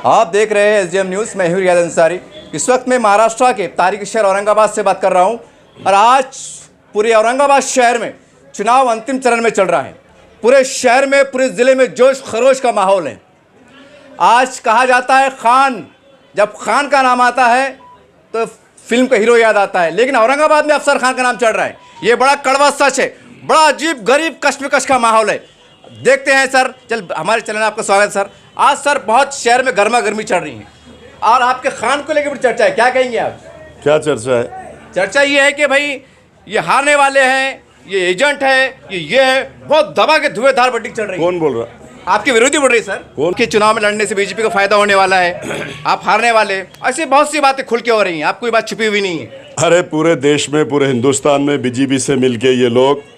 आप देख रहे हैं एसडीएम न्यूज़। मैं हूं रियाज अंसारी। इस वक्त मैं महाराष्ट्र के तारीखी शहर औरंगाबाद से बात कर रहा हूं और आज पूरे औरंगाबाद शहर में चुनाव अंतिम चरण में चल रहा है। पूरे शहर में, पूरे ज़िले में जोश खरोश का माहौल है। आज कहा जाता है खान, जब खान का नाम आता है तो फिल्म का हीरो याद आता है, लेकिन औरंगाबाद में अफसर खान का नाम चल रहा है। ये बड़ा कड़वा सच है, बड़ा अजीब गरीब कश्मकश का माहौल है। देखते हैं सर, हमारे चैनल में आपका स्वागत है सर। आज सर बहुत शहर में गर्मा गर्मी चल रही है और आपके खान को लेकर बड़ी चर्चा है, क्या कहेंगे आप? क्या चर्चा है? चर्चा ये है कि भाई ये हारने वाले हैं, ये एजेंट है, ये है, बहुत दबा के धुएंधार बटिंग चल रही है। कौन बोल रहा? आपके विरोधी बोल रही है सर। कौन? कि चुनाव में लड़ने से बीजेपी को फायदा होने वाला है, आप हारने वाले, ऐसी बहुत सी बातें खुल के हो रही हैं। आप कोई बात छुपी हुई नहीं है। अरे पूरे देश में, पूरे हिंदुस्तान में बीजेपी से मिलके ये लोग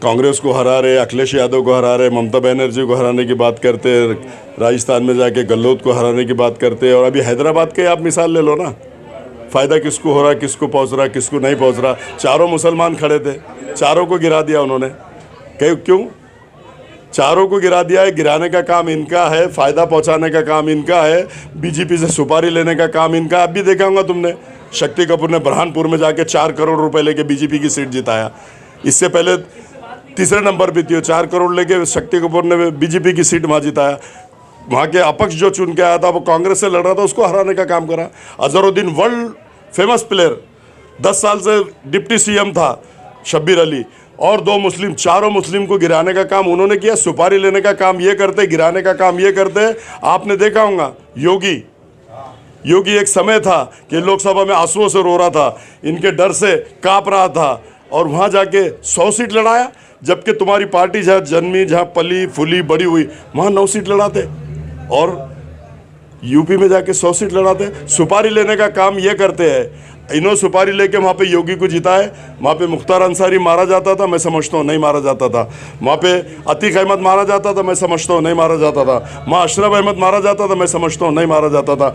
कांग्रेस को हरा रहे, अखिलेश यादव को हरा रहे, ममता बनर्जी को हराने की बात करते, राजस्थान में जाके गहलोत को हराने की बात करते, और अभी हैदराबाद के आप मिसाल ले लो ना। फ़ायदा किसको हो रहा, किसको पहुंच रहा, किसको नहीं पहुंच रहा। चारों मुसलमान खड़े थे, चारों को गिरा दिया उन्होंने। क्यों? चारों को गिरा दिया है। गिराने का काम इनका है, फ़ायदा पहुंचाने का काम इनका है, बीजेपी से सुपारी लेने का काम इनका। अब भी देखा होगा तुमने, शक्ति कपूर ने बुरहानपुर में जाके 4 करोड़ रुपए लेके बीजेपी की सीट जिताया। इससे पहले तीसरे नंबर पे थी, 4 करोड़ लेके शक्ति कपूर ने बीजेपी की सीट वहाँ जिताया। वहाँ के अपक्ष जो चुन के आया था वो कांग्रेस से लड़ रहा था, उसको हराने का काम करा। अजहरुद्दीन वर्ल्ड फेमस प्लेयर, 10 साल से डिप्टी सीएम था शब्बीर अली, और 2 मुस्लिम, चारों मुस्लिम को गिराने का काम उन्होंने किया। सुपारी लेने का काम ये करते, गिराने का काम ये करते। आपने देखा होगा योगी एक समय था कि लोकसभा में आंसुओं से रो रहा था, इनके डर से काँप रहा था, और वहाँ जाके 100 सीट लड़ाया। जबकि तुम्हारी पार्टी जहाँ जन्मी, जहाँ पली फूली बड़ी हुई, वहाँ 9 सीट लड़ाते, और यूपी में जाके 100 सीट लड़ाते। सुपारी लेने का काम ये करते हैं। इन्होंने सुपारी लेके वहाँ पे योगी को जिता है। वहाँ पे मुख्तार अंसारी मारा जाता था, मैं समझता हूँ नहीं मारा जाता था। वहाँ पे अतीक अहमद मारा जाता था, मैं समझता हूँ नहीं मारा जाता था। वहाँ अशरफ अहमद मारा जाता था, मैं समझता हूँ नहीं मारा जाता था।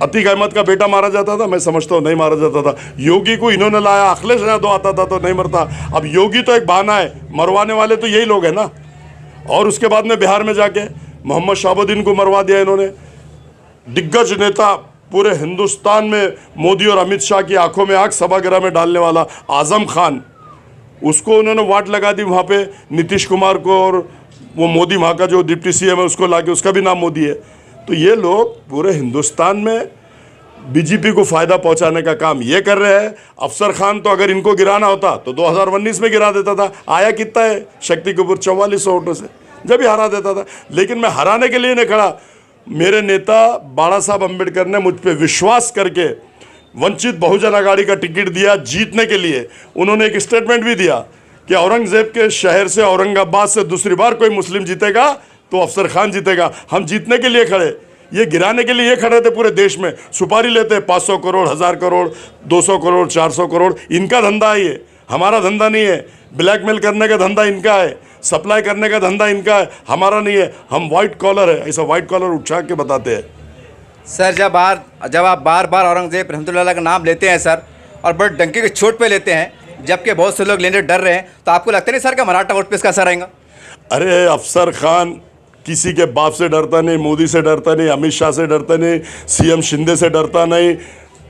अतीक अहमद का बेटा मारा जाता था, मैं समझता हूँ नहीं मारा जाता था। योगी को इन्होंने लाया, अखिलेश यादव आता था तो नहीं मरता। अब योगी तो एक बहाना है, मरवाने वाले तो यही लोग हैं ना। और उसके बाद में बिहार में जाके मोहम्मद शाहबुद्दीन को मरवा दिया इन्होंने। दिग्गज नेता पूरे हिंदुस्तान में, मोदी और अमित शाह की आंखों में आग सभागृह में डालने वाला आजम खान, उसको उन्होंने वाट लगा दी वहाँ पे नीतीश कुमार को, और वो मोदी वहाँ का जो डिप्टी सीएम है उसको लाके, उसका भी नाम मोदी है। तो ये लोग पूरे हिंदुस्तान में बीजेपी को फ़ायदा पहुंचाने का काम ये कर रहे हैं। अफसर खान तो अगर इनको गिराना होता तो 2019 में गिरा देता था। आया कितना है शक्ति कपूर? 4400 वोटों से जब ही हरा देता था। लेकिन मैं हराने के लिए नहीं खड़ा। मेरे नेता बाला साहब अम्बेडकर ने मुझ पर विश्वास करके वंचित बहुजन आघाड़ी का टिकट दिया जीतने के लिए। उन्होंने एक स्टेटमेंट भी दिया कि औरंगजेब के शहर से, औरंगाबाद से दूसरी बार कोई मुस्लिम जीतेगा तो अफसर खान जीतेगा। हम जीतने के लिए खड़े, ये गिराने के लिए ये खड़े थे। पूरे देश में सुपारी लेते, 500 करोड़, 1000 करोड़, 200 करोड़, 400 करोड़। इनका धंधा है ये, हमारा धंधा नहीं है। ब्लैकमेल करने का धंधा इनका है, सप्लाई करने का धंधा इनका है, हमारा नहीं है। हम वाइट कॉलर है, ऐसा वाइट कॉलर उठा के बताते हैं। सर जब आप बार बार औरंगजेब रहमतुल्लाह का नाम लेते हैं सर, और बड़े डंके के चोट पे लेते हैं, जबकि बहुत से लोग लेने डर रहे हैं, तो आपको लगता नहीं सर का मराठा वोट पे इसका असर आएगा? अरे अफसर खान किसी के बाप से डरता नहीं, मोदी से डरता नहीं, अमित शाह से डरता नहीं, सीएम शिंदे से डरता नहीं,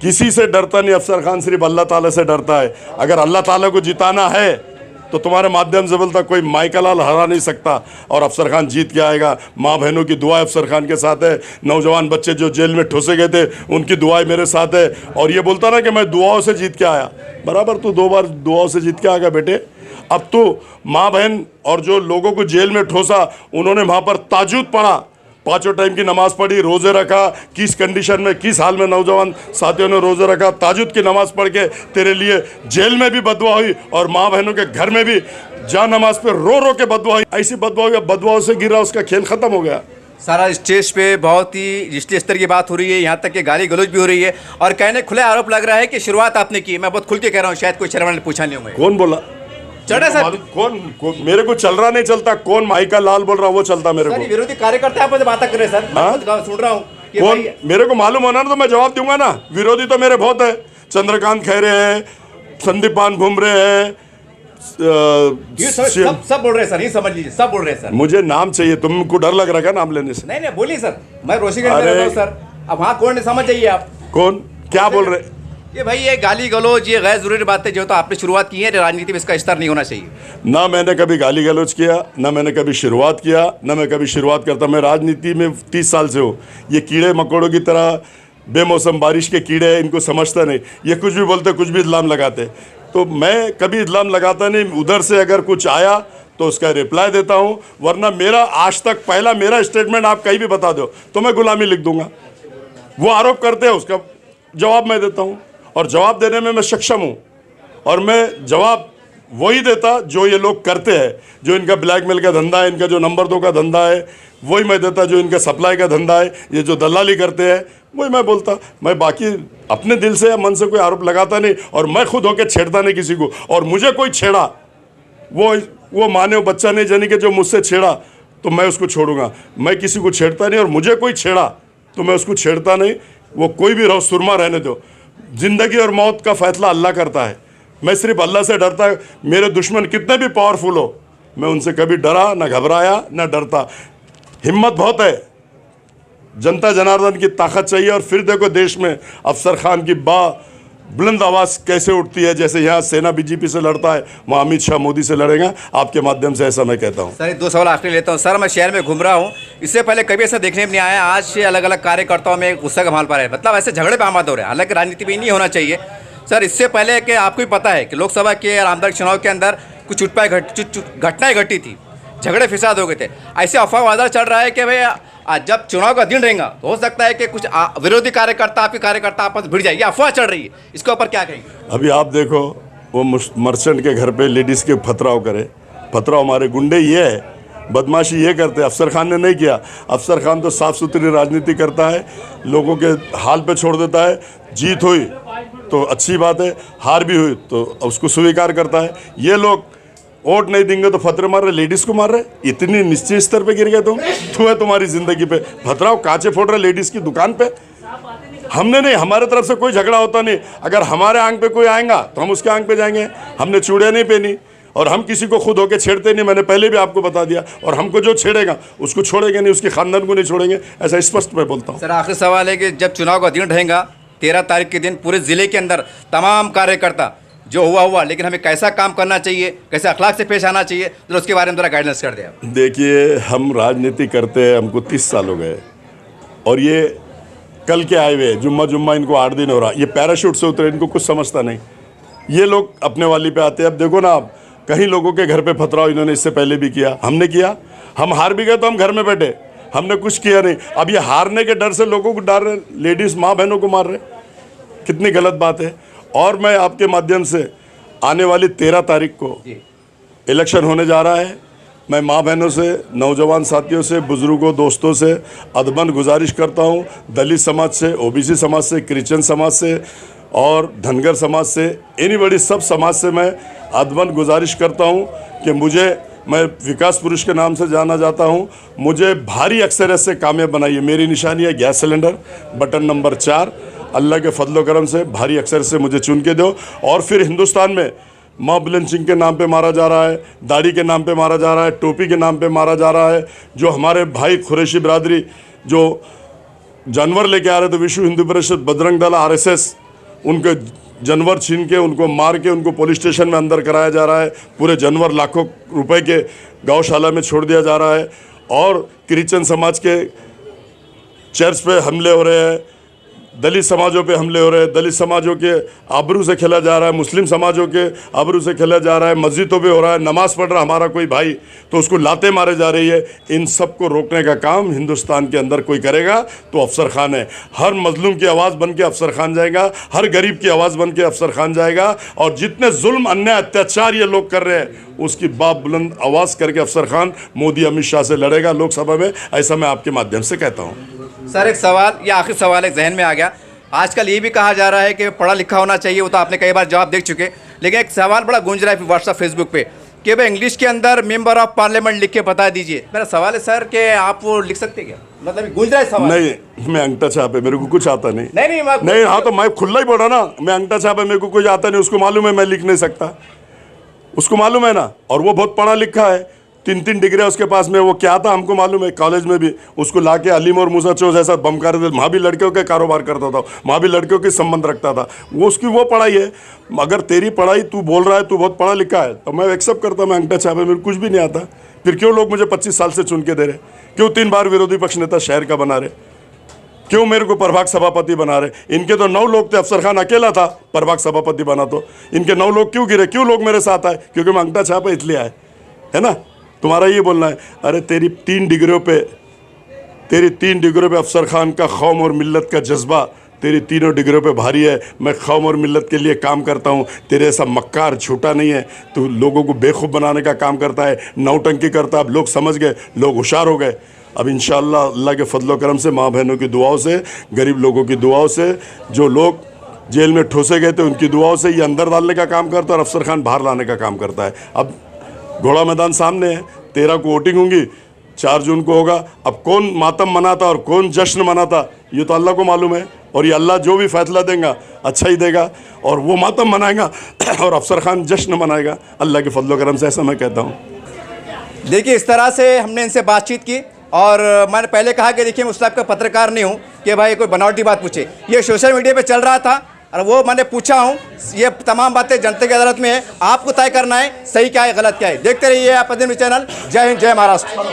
किसी से डरता नहीं। अफसर खान सिर्फ अल्लाह ताला से डरता है। अगर अल्लाह ताला को जिताना है तो तुम्हारे माध्यम से बोलता कोई माइका लाल हरा नहीं सकता, और अफसर खान जीत के आएगा। माँ बहनों की दुआएं अफसर खान के साथ है। नौजवान बच्चे जो जेल में ठोसे गए थे उनकी दुआएं मेरे साथ है। और ये बोलता ना कि मैं दुआओं से जीत के आया, बराबर तू 2 बार दुआओं से जीत के आ गया बेटे। अब तो माँ बहन और जो लोगों को जेल में ठोसा, उन्होंने वहाँ पर ताजुद पढ़ा, 5 टाइम की नमाज़ पढ़ी, रोज़े रखा। किस कंडीशन में, किस हाल में नौजवान साथियों ने रोज़े रखा, ताजुद की नमाज़ पढ़ के तेरे लिए जेल में भी बदुआ हुई, और माँ बहनों के घर में भी जा नमाज पे रो रो के बदुआ हुई। ऐसी बदुआ हुई, बदुआओं से गिरा, उसका खेल ख़त्म हो गया। सारा स्टेज पे बहुत ही निचले स्तर की बात हो रही है, यहाँ तक कि गाली गलौज भी हो रही है, और कहने खुले आरोप लग रहा है कि शुरुआत आपने की। मैं बहुत खुल के कह रहा हूँ, शायद कोई शर्मा ने पूछा नहीं होगा। कौन बोला? चढ़े सर, कौन मेरे को चल रहा नहीं चलता, कौन माइका लाल बोल रहा वो चलता मेरे को। विरोधी कार्यकर्ता आप बात कर रहे हैं सर, मैं सुन रहा हूँ। कौन मेरे को मालूम होना ना तो मैं जवाब दूंगा ना। विरोधी तो मेरे बहुत है, चंद्रकांत खैरे हैं, संदीपान भुमरे हैं, सब बोल रहे हैं सर, ये समझ लीजिए, सब बोल रहे हैं सर। मुझे नाम चाहिए, तुमको डर लग रहा है नाम लेने से? नहीं बोलिए सर, मैं रोशीगंज में रहता हूं सर। अब वहाँ कौन समझ जाइए आप। कौन क्या बोल रहे? ये भाई ये गाली गलौज, ये गैर जरूरी बातें जो तो आपने शुरुआत की है, राजनीति में इसका स्तर नहीं होना चाहिए। ना मैंने कभी गाली गलौज किया, ना मैंने कभी शुरुआत किया, ना मैं कभी शुरुआत करता। मैं राजनीति में 30 साल से हूँ। ये कीड़े मकोड़ों की तरह बेमौसम बारिश के कीड़े हैं, इनको समझता नहीं। ये कुछ भी बोलते, कुछ भी इल्ज़ाम लगाते, तो मैं कभी इल्ज़ाम लगाता नहीं। उधर से अगर कुछ आया तो उसका रिप्लाई देता हूँ, वरना मेरा आज तक पहला मेरा स्टेटमेंट आप कहीं भी बता दो तो मैं गुलामी लिख दूंगा। वो आरोप करते हैं, उसका जवाब मैं देता हूँ, और जवाब देने में मैं सक्षम हूँ। और मैं जवाब वही देता जो ये लोग करते हैं, जो इनका ब्लैकमेल का धंधा है, इनका जो नंबर 2 का धंधा है, वही मैं देता। जो इनका सप्लाई का धंधा है, ये जो दलाली करते हैं, वही मैं बोलता। मैं बाकी अपने दिल से या मन से कोई आरोप लगाता नहीं, और मैं खुद होकर छेड़ता नहीं किसी को। और मुझे कोई छेड़ा, वो माने बच्चा नहीं जानी कि जो मुझसे छेड़ा तो मैं उसको छोड़ूंगा। मैं किसी को छेड़ता नहीं, और मुझे कोई छेड़ा तो मैं उसको छेड़ता नहीं। वो कोई भी रहो, सुरमा रहने दो। ज़िंदगी और मौत का फैसला अल्लाह करता है। मैं सिर्फ अल्लाह से डरता। मेरे दुश्मन कितने भी पावरफुल हो, मैं उनसे कभी डरा ना, घबराया ना डरता। हिम्मत बहुत है, जनता जनार्दन की ताकत चाहिए। और फिर देखो देश में अफसर खान की बुलंद आवाज़ कैसे उठती है। जैसे यहाँ सेना बीजेपी से लड़ता है, वहाँ अमित शाह मोदी से लड़ेगा। आपके माध्यम से ऐसा मैं कहता हूँ। सर 2 सवाल आखिरी लेता हूँ। सर मैं शहर में घूम रहा हूँ, इससे पहले कभी ऐसा देखने में नहीं आया। आज से अलग अलग कार्यकर्ताओं में गुस्सा का माहौल पा रहा है, मतलब ऐसे झगड़े पे आमाद हो रहे हैं। हालांकि राजनीति में नहीं होना चाहिए सर। इससे पहले कि आपको भी पता है कि लोकसभा के और आमदार चुनाव के अंदर कुछ घटनाएं घटी थी, झगड़े फिसाद हो गए थे। ऐसे अफवाह वादा चल रहा है कि भाई आज जब चुनाव का दिन रहेगा तो हो सकता है कि कुछ विरोधी कार्यकर्ता, आपके कार्यकर्ता आपस में भिड़ जाए। ये अफवाह चल रही है, इसके ऊपर क्या कहेंगे? अभी आप देखो, वो मर्चेंट के घर पे लेडीज़ के पथराव करे। पथराव हमारे गुंडे ये है, बदमाशी ये करते। अफसर खान ने नहीं किया। अफसर खान तो साफ़ सुथरी राजनीति करता है, लोगों के हाल पे छोड़ देता है। जीत हुई तो अच्छी बात है, हार भी हुई तो उसको स्वीकार करता है। ये लोग वोट नहीं देंगे तो फतरे मार रहे, लेडीज़ को मार रहे। इतनी निश्चित स्तर पे गिर गए तुम है तुम्हारी ज़िंदगी पे भतराव कांचे फोड़ रहे लेडीज़ की दुकान पे। हमने नहीं, हमारे तरफ से कोई झगड़ा होता नहीं। अगर हमारे आंग पे कोई आएगा तो हम उसके आंग पे जाएंगे। हमने चूड़ियाँ नहीं पहनी, और हम किसी को खुद होके छेड़ते नहीं। मैंने पहले भी आपको बता दिया। और हमको जो छेड़ेगा उसको छोड़ेंगे नहीं, उसके खानदान को नहीं छोड़ेंगे, ऐसा स्पष्ट मैं बोलता हूँ। सर आखिरी सवाल है कि जब चुनाव का दिन रहेगा 13 तारीख के दिन, पूरे ज़िले के अंदर तमाम कार्यकर्ता जो हुआ, लेकिन हमें कैसा काम करना चाहिए, कैसे अखलाक से पेश आना चाहिए, तो उसके बारे में थोड़ा गाइडेंस कर दें आप। देखिए, हम राजनीति करते हैं, हमको 30 साल हो गए, और ये कल के आए हुए जुम्मा इनको 8 दिन हो रहा। ये पैराशूट से उतरे, इनको कुछ समझता नहीं। ये लोग अपने वाली पे आते हैं। अब देखो ना, आप कहीं लोगों के घर पे पथराव इन्होंने इससे पहले भी किया, हमने किया। हम हार भी गए तो हम घर में बैठे, हमने कुछ किया नहीं। अब ये हारने के डर से लोगों को डाल रहे, लेडीज़ माँ बहनों को मार रहे, कितनी गलत बात है। और मैं आपके माध्यम से आने वाली 13 तारीख को इलेक्शन होने जा रहा है। मैं माँ बहनों से, नौजवान साथियों से, बुज़ुर्गों, दोस्तों से अदबन गुजारिश करता हूँ, दलित समाज से, ओबीसी समाज से, क्रिश्चियन समाज से और धनगर समाज से, एनीबॉडी, सब समाज से मैं अदबन गुजारिश करता हूँ कि मैं विकास पुरुष के नाम से जाना जाता हूँ। मुझे भारी अक्सरियत से कामयाब बनाइए। मेरी निशानी है गैस सिलेंडर, बटन नंबर 4। अल्लाह के फजलो करम से भारी अक्सर से मुझे चुन के दो। और फिर हिंदुस्तान में माँ बुलंद सिंह के नाम पे मारा जा रहा है, दाढ़ी के नाम पे मारा जा रहा है, टोपी के नाम पे मारा जा रहा है। जो हमारे भाई कुरैशी बिरादरी जो जानवर लेके आ रहे थे, विश्व हिंदू परिषद, बजरंग दल, RSS, उनके जानवर छीन के, उनको मार के, उनको पुलिस स्टेशन में अंदर कराया जा रहा है। पूरे जानवर लाखों रुपए के गौशाला में छोड़ दिया जा रहा है। और क्रिश्चियन समाज के चर्च पे हमले हो रहे हैं, दलित समाजों पे हमले हो रहे हैं, दलित समाजों के आबरू से खेला जा रहा है, मुस्लिम समाजों के आबरू से खेला जा रहा है, मस्जिदों पे हो रहा है। नमाज़ पढ़ रहा हमारा कोई भाई तो उसको लाते मारे जा रही है। इन सब को रोकने का काम हिंदुस्तान के अंदर कोई करेगा तो अफसर खान है। हर मजलूम की आवाज़ बन के अफसर खान जाएगा, हर गरीब की आवाज़ बन के अफसर खान जाएगा। और जितने जुल्म, अन्याय, अत्याचार ये लोग कर रहे हैं, उसकी बाप बुलंद आवाज़ करके अफसर खान मोदी अमित शाह से लड़ेगा लोकसभा में। ऐसा मैं आपके माध्यम से कहता हूँ। सर एक सवाल, या आखिरी सवाल एक जहन में आ गया। आजकल ये भी कहा जा रहा है कि पढ़ा लिखा होना चाहिए, वो तो आपने कई बार जवाब दे चुके, लेकिन एक सवाल बड़ा गूंज रहा है व्हाट्सएप, फेसबुक पे कि भाई इंग्लिश के अंदर मेंबर ऑफ पार्लियामेंट लिख के बता दीजिए। मेरा सवाल है सर कि आप वो लिख सकते क्या? मतलब गूंज रहा है सवाल। नहीं, मैं अंगूठा छाप है, मेरे को कुछ आता नहीं। नहीं, हाँ तो मैं खुला ही बोला ना, मैं अंगूठा छाप है, मेरे को कुछ आता नहीं, उसको मालूम है मैं लिख नहीं सकता। उसको मालूम है ना, और वो बहुत पढ़ा लिखा है, 3 डिग्री उसके पास में। वो क्या था हमको मालूम है, कॉलेज में भी उसको लाके अलीम और मूसा चो जैसा बम कर देते, वहाँ भी लड़कियों के कारोबार करता था, वहाँ भी लड़कियों के संबंध रखता था। वो उसकी वो पढ़ाई है। अगर तेरी पढ़ाई तू बोल रहा है तू बहुत पढ़ा लिखा है तो मैं एक्सेप्ट करता, मैं अंगठा छापे, मेरे कुछ भी नहीं आता। फिर क्यों लोग मुझे 25 साल से चुन के दे रहे? क्यों 3 बार विरोधी पक्ष नेता शहर का बना रहे? क्यों मेरे को प्रभाग सभापति बना रहे? इनके तो 9 लोग थे, अफसर खान अकेला था प्रभाग सभापति बना, तो इनके 9 लोग क्यों गिरे? क्यों लोग मेरे साथ आए? क्योंकि मैं अंगठा छापा इसलिए आए, है ना। तुम्हारा ये बोलना है, अरे तेरी 3 डिग्रियों पे अफसर खान का कौम और मिल्लत का जज्बा तेरी 3 डिग्रियों पे भारी है। मैं कौम और मिल्लत के लिए काम करता हूँ। तेरे ऐसा मक्कार झूठा नहीं है। तू लोगों को बेवकूफ़ बनाने का काम करता है, नौटंकी करता। अब लोग समझ गए, लोग होशियार हो गए। अब इंशाअल्लाह अल्लाह के फजल करम से, माँ बहनों की दुआओं से, गरीब लोगों की दुआओं से, जो लोग जेल में ठोसे गए थे उनकी दुआओं से ये अंदर डालने का काम करता है और अफसर खान बाहर लाने का काम करता है। अब घोड़ा मैदान सामने है, 13 को वोटिंग होंगी, 4 जून को होगा। अब कौन मातम मनाता और कौन जश्न मनाता ये तो अल्लाह को मालूम है, और ये अल्लाह जो भी फैसला देगा अच्छा ही देगा, और वो मातम मनाएगा और अफसर खान जश्न मनाएगा अल्लाह के फजल करम से, ऐसा मैं कहता हूँ। देखिए, इस तरह से हमने इनसे बातचीत की, और मैंने पहले कहा कि देखिए मैं उस टाइप का पत्रकार नहीं हूँ कि भाई कोई बनावटी बात पूछे। ये सोशल मीडिया पे चल रहा था और वो मैंने पूछा हूँ। ये तमाम बातें जनता की अदालत में है, आपको तय करना है सही क्या है गलत क्या है। देखते रहिए आप चैनल। जय हिंद, जय महाराष्ट्र।